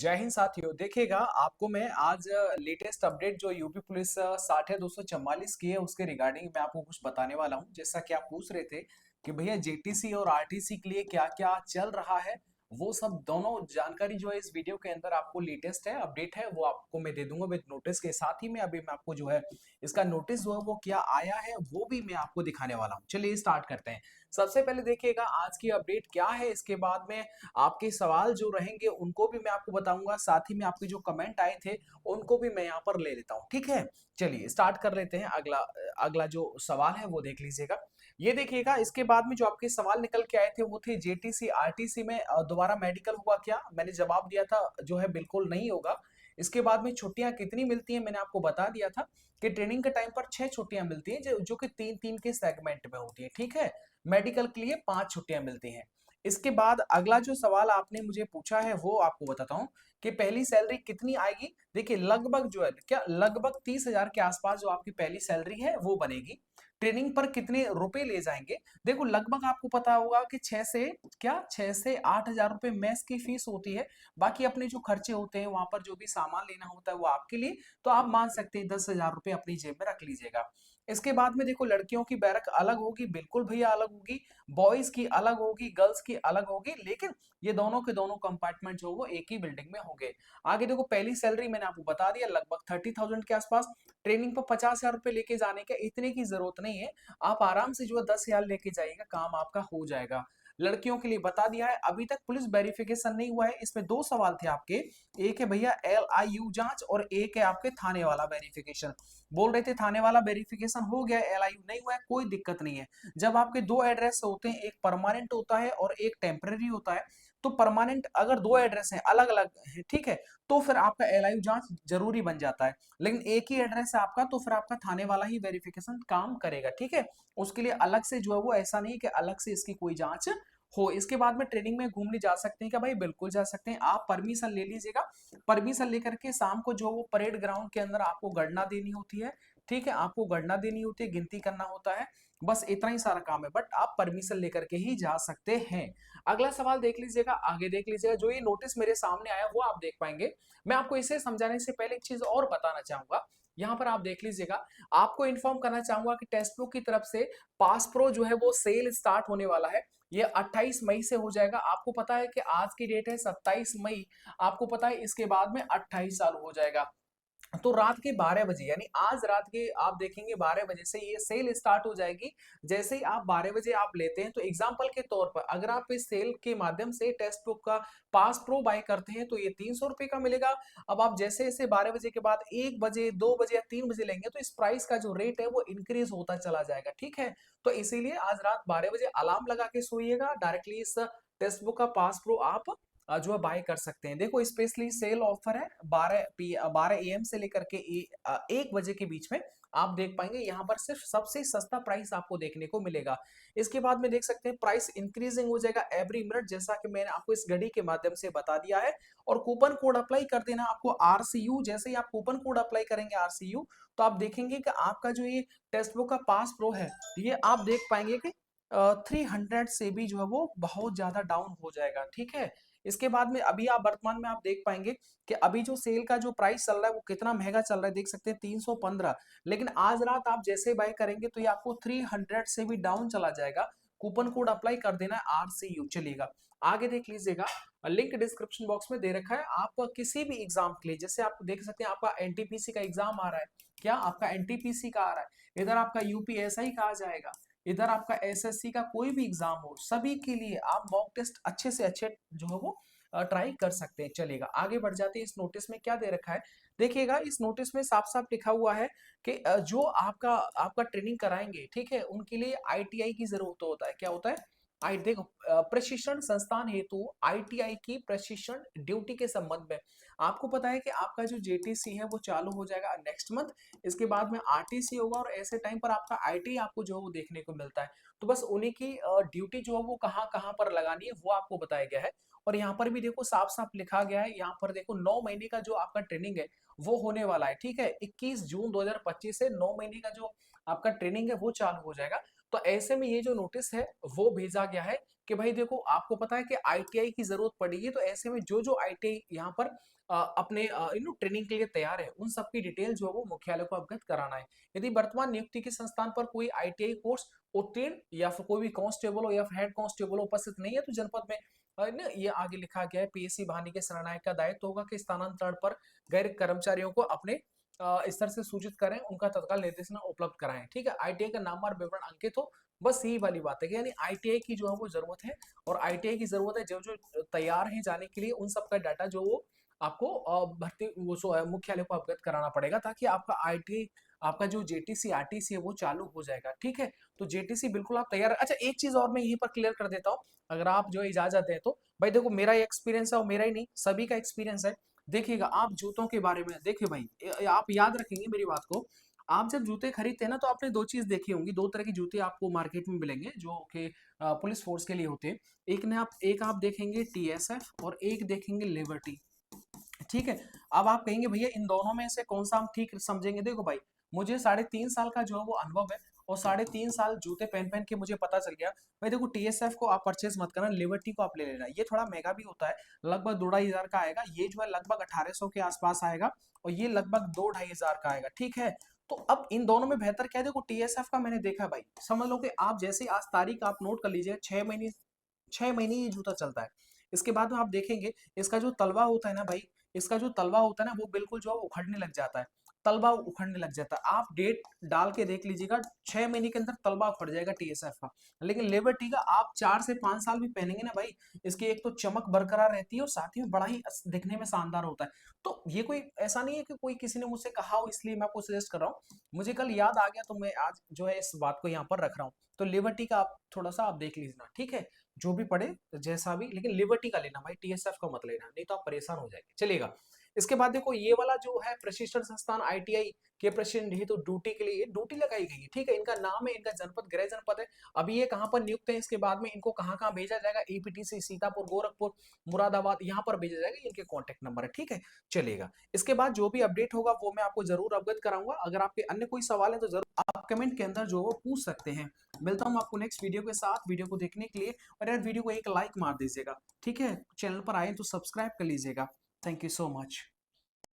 जय हिंद साथियों। देखिएगा आपको मैं आज लेटेस्ट अपडेट जो यूपी पुलिस 60/244 की है उसके रिगार्डिंग मैं आपको कुछ बताने वाला हूं। जैसा कि आप पूछ रहे थे कि भैया जेटीसी और आरटीसी के लिए क्या क्या चल रहा है, वो सब दोनों जानकारी जो है इस वीडियो के अंदर आपको लेटेस्ट है अपडेट है वो आपको मैं दे दूंगा विद नोटिस के साथ ही में। अभी मैं आपको जो है इसका नोटिस जो है वो क्या आया है वो भी मैं आपको दिखाने वाला हूँ। चलिए स्टार्ट करते हैं। सबसे पहले देखिएगा आज की अपडेट क्या है, इसके बाद में आपके सवाल जो रहेंगे उनको भी मैं आपको बताऊंगा, साथ ही में आपके जो कमेंट आए थे उनको भी मैं यहाँ पर ले लेता हूँ। ठीक है, चलिए स्टार्ट कर लेते हैं। अगला अगला जो सवाल है वो देख लीजिएगा। ये देखिएगा इसके बाद में जो आपके सवाल निकल के आए थे वो थे जेटीसी आरटीसी में दोबारा मेडिकल हुआ क्या। मैंने जवाब दिया था जो है बिल्कुल नहीं होगा। इसके बाद में छुट्टियां कितनी मिलती हैं मैंने आपको बता दिया था कि ट्रेनिंग के टाइम पर 6 छुट्टियां मिलती हैं जो कि 3-3 के सेगमेंट में होती है। ठीक है, मेडिकल के लिए 5 छुट्टियां मिलती हैं। इसके बाद अगला जो सवाल आपने मुझे पूछा है वो आपको बताता हूँ कि पहली सैलरी कितनी आएगी। देखिए लगभग जो है क्या लगभग 30,000 के आसपास जो आपकी पहली सैलरी है वो बनेगी। ट्रेनिंग पर कितने रुपए ले जाएंगे, देखो लगभग आपको पता होगा कि 6 से 8 हजार रुपए मेस की फीस होती है। बाकी अपने जो खर्चे होते हैं वहां पर जो भी सामान लेना होता है वो आपके लिए, तो आप मान सकते हैं 10,000 रुपए अपनी जेब में रख लीजिएगा। इसके बाद में देखो लड़कियों की बैरक अलग होगी, बिल्कुल भैया अलग होगी। बॉयज की अलग होगी, गर्ल्स की अलग होगी, लेकिन ये दोनों के दोनों कंपार्टमेंट जो वो एक ही बिल्डिंग में होंगे। आगे देखो पहली सैलरी मैंने आपको बता दिया लगभग 30,000 के आसपास। ट्रेनिंग पर 50,000 रुपए लेके जाने के इतने की जरूरत नहीं है, आप आराम से जो है 10,000 लेके जाइएगा, काम आपका हो जाएगा। लड़कियों के लिए बता दिया है। अभी तक पुलिस वेरिफिकेशन नहीं हुआ है। इसमें दो सवाल थे आपके, एक है भैया LIU जांच और एक है आपके थाने वाला वेरिफिकेशन। बोल रहे थे थाने वाला वेरिफिकेशन हो गया, LIU नहीं हुआ है, कोई दिक्कत नहीं है। जब आपके दो एड्रेस होते हैं, एक परमानेंट होता है और एक टेम्पररी होता है, तो परमानेंट अगर दो एड्रेस हैं अलग अलग है, ठीक है, तो फिर आपका LIU जांच जरूरी बन जाता है। लेकिन एक ही एड्रेस है आपका तो फिर आपका थाने वाला ही वेरिफिकेशन काम करेगा। ठीक है, उसके लिए अलग से जो है वो ऐसा नहीं कि अलग से इसकी कोई जांच हो। इसके बाद में ट्रेनिंग में घूमने जा सकते हैं क्या भाई, बिल्कुल जा सकते हैं। आप परमिशन ले लीजिएगा, परमिशन लेकर के शाम को जो वो परेड ग्राउंड के अंदर आपको गणना देनी होती है। ठीक है, आपको गणना देनी होती है, गिनती करना होता है, बस इतना ही सारा काम है, बट आप परमिशन लेकर के ही जा सकते हैं। अगला सवाल देख लीजिएगा, आगे देख लीजिएगा। जो ये नोटिस मेरे सामने आया वो आप देख पाएंगे। मैं आपको इसे समझाने से पहले एक चीज और बताना चाहूंगा। यहाँ पर आप देख लीजिएगा, आपको इन्फॉर्म करना चाहूंगा कि टेस्ट बुक की तरफ से पास प्रो जो है वो सेल स्टार्ट होने वाला है। ये 28 मई से हो जाएगा। आपको पता है कि आज की डेट है 27 मई, आपको पता है इसके बाद में 28 चालू हो जाएगा। तो रात के 12 बजे यानी आज रात के आप देखेंगे 12 बजे से ये सेल स्टार्ट हो जाएगी। जैसे ही आप 12 बजे आप लेते हैं तो एग्जांपल के तौर पर अगर आप इस सेल के माध्यम से टेक्स्ट बुक का पास प्रो बाय करते हैं तो ये 300 रुपए का मिलेगा। अब आप जैसे जैसे 12 बजे के बाद 1 बजे 2 बजे या 3 बजे लेंगे तो इस प्राइस का जो रेट है वो इंक्रीज होता चला जाएगा। ठीक है, तो इसीलिए आज रात 12 बजे अलार्म लगा के सोइएगा, डायरेक्टली इस टेक्स्ट बुक का पास प्रो आप जो है बाय कर सकते हैं। देखो स्पेशली सेल ऑफर है 12 AM से लेकर के 1 बजे के बीच में। आप देख पाएंगे यहाँ पर सिर्फ सबसे सस्ता प्राइस आपको देखने को मिलेगा। इसके बाद में देख सकते हैं प्राइस इंक्रीजिंग हो जाएगा एवरी मिनट, जैसा कि मैंने आपको इस घड़ी के माध्यम से बता दिया है। और कूपन कोड अप्लाई कर देना आपको RCU। जैसे ही आप कूपन कोड अप्लाई करेंगे RCU, तो आप देखेंगे कि आपका जो ये टेक्स्ट बुक का पास प्रो है ये आप देख पाएंगे कि 300 से भी जो है वो बहुत ज्यादा डाउन हो जाएगा। ठीक है, इसके बाद में अभी आप वर्तमान में आप देख पाएंगे कि अभी जो सेल का जो प्राइस चल रहा है वो कितना महंगा चल रहा है, देख सकते हैं 315। लेकिन आज रात आप जैसे बाय करेंगे तो ये आपको 300 से भी डाउन चला जाएगा। कूपन कोड अप्लाई कर देना है RCU, चलेगा। आगे देख लीजिएगा, लिंक डिस्क्रिप्शन बॉक्स में दे रखा है। आप किसी भी एग्जाम के लिए, जैसे आप देख सकते हैं आपका NTPC का एग्जाम आ रहा है, क्या आपका NTPC का आ रहा है, इधर आपका UPSI का आ जाएगा, इधर आपका SSC का कोई भी एग्जाम हो, सभी के लिए आप मॉक टेस्ट अच्छे से अच्छे जो है वो ट्राई कर सकते हैं। चलेगा, आगे बढ़ जाते हैं। इस नोटिस में क्या दे रखा है देखिएगा, इस नोटिस में साफ साफ लिखा हुआ है कि जो आपका आपका ट्रेनिंग कराएंगे, ठीक है, उनके लिए ITI की जरूरत होता है। क्या होता है? आई देखो प्रशिक्षण संस्थान हेतु ITI की प्रशिक्षण ड्यूटी के संबंध में आपको पता है कि आपका जो JTC है वो चालू हो जाएगा नेक्स्ट मंथ। इसके बाद में RTC होगा और ऐसे टाइम पर आपका ITI आपको जो है वो देखने को मिलता है। तो बस उन्हीं की ड्यूटी जो है वो कहाँ कहाँ पर लगानी है वो आपको बताया गया है। और यहाँ पर भी देखो साफ साफ लिखा गया है, यहाँ पर देखो 9 महीने का जो आपका ट्रेनिंग है वो होने वाला है। ठीक है, 21 जून 2025 से 9 महीने का जो आपका ट्रेनिंग है वो चालू हो जाएगा। तो ऐसे में ये जो नोटिस है वो भेजा गया है कि भाई देखो आपको पता है कि आईटीआई की जरूरत पड़ेगी, तो ऐसे में जो जो आईटीआई यहाँ पर अपने ट्रेनिंग के लिए तैयार है उन सब की डिटेल जो है वो मुख्यालय को अवगत कराना है। यदि वर्तमान नियुक्ति के संस्थान पर कोई आईटीआई कोर्स उत्तीर्ण या फिर कोई भी कांस्टेबल हो या फिर हेड कांस्टेबल उपस्थित नहीं है, तो जनपद में ये आगे लिखा गया है पीएससी बहाली के सेनानायक का दायित्व होगा कि स्थानांतरण पर गैर कर्मचारियों को अपने स्तर से सूचित करें, उनका तत्काल निर्देशन उपलब्ध कराएं। ठीक है, आईटीआई का नाम और विवरण अंकित हो, बस यही वाली बात है कि यानी आईटीआई की जो है वो जरूरत है, और आईटीआई की जरूरत है जो जो तैयार है जाने के लिए, उन सब का डाटा जो वो आपको भर्ती वो मुख्यालय को अवगत कराना पड़ेगा, ताकि आपका आईटीआई आपका जो जेटीसी आरटीसी है वो चालू हो जाएगा। ठीक है, तो जेटीसी बिल्कुल आप तैयार। अच्छा, एक चीज और मैं यहीं पर क्लियर कर देता हूँ, अगर आप जो इजाजत दें तो। भाई देखो मेरा एक्सपीरियंस है, और मेरा ही नहीं सभी का एक्सपीरियंस है। देखिएगा आप जूतों के बारे में, देखिए भाई आप याद रखेंगे मेरी बात को। आप जब जूते खरीदते हैं ना, तो आपने दो चीज देखी होंगी, दो तरह के जूते आपको मार्केट में मिलेंगे जो कि पुलिस फोर्स के लिए होते हैं। एक आप देखेंगे टीएसएफ और एक देखेंगे लिबर्टी। ठीक है, अब आप कहेंगे भैया इन दोनों में से कौन सा हम ठीक समझेंगे। देखो भाई, मुझे 3.5 साल का जो है वो अनुभव है, और 3.5 साल जूते पहन पहन के मुझे पता चल गया। भाई देखो टीएसएफ को आप परचेज मत करना, लिबर्टी को आप ले लेना। ये थोड़ा महंगा भी होता है, लगभग 2-2.5 हजार का आएगा। ये जो है लगभग 1800 के आसपास आएगा, और ये लगभग 2-2.5 हजार का आएगा। ठीक है, तो अब इन दोनों में बेहतर क्या है, देखो टीएसएफ का मैंने देखा भाई, समझ लो कि आप जैसे आज तारीख आप नोट कर लीजिए, 6 महीने 6 महीने ये जूता चलता है। इसके बाद में आप देखेंगे इसका जो तलवा होता है ना भाई, इसका जो तलवा होता है ना वो बिल्कुल जो है उखड़ने लग जाता है, तलवा उखड़ने लग जाता है। आप डेट डाल के देख लीजिएगा, 6 महीने के अंदर तलवा उखड़ जाएगा टीएसएफ का। लेकिन लिबर्टी का आप 4 से 5 साल भी पहनेंगे ना भाई, इसकी एक तो चमक बरकरार रहती है, और साथ ही में बड़ा ही दिखने में शानदार होता है। तो ये कोई ऐसा नहीं है कि कोई किसी ने मुझसे कहा हो इसलिए मैं आपको सजेस्ट कर रहा हूँ, मुझे कल याद आ गया तो मैं आज जो है इस बात को यहाँ पर रख रहा हूँ। तो लिबर्टी का आप थोड़ा सा आप देख लीजिए, ठीक है, जो भी पड़े जैसा भी, लेकिन लिबर्टी का लेना भाई, टीएसएफ का मत लेना, नहीं तो आप परेशान हो जाएंगे। चलिएगा, इसके बाद देखो ये वाला जो है प्रशिक्षण संस्थान आईटीआई के प्रशिक्षण हेतु ड्यूटी के लिए ड्यूटी लगाई गई है। ठीक है, इनका नाम है, इनका जनपद गृह जनपद है। अभी ये कहाँ पर नियुक्त है, इसके बाद में इनको कहाँ कहाँ भेजा जाएगा, एपीटीसी सीतापुर, गोरखपुर, मुरादाबाद, यहाँ पर भेजा जाएगा। इनके कॉन्टेक्ट नंबर है। ठीक है, चलेगा, इसके बाद जो भी अपडेट होगा वो मैं आपको जरूर अवगत कराऊंगा। अगर आपके अन्य कोई सवाल है तो जरूर आप कमेंट के अंदर जो वो पूछ सकते हैं। मिलता हूँ आपको नेक्स्ट वीडियो के साथ, वीडियो को देखने के लिए, और यार वीडियो को एक लाइक मार दीजिएगा। ठीक है, चैनल पर आए तो सब्सक्राइब कर लीजिएगा। Thank you so much.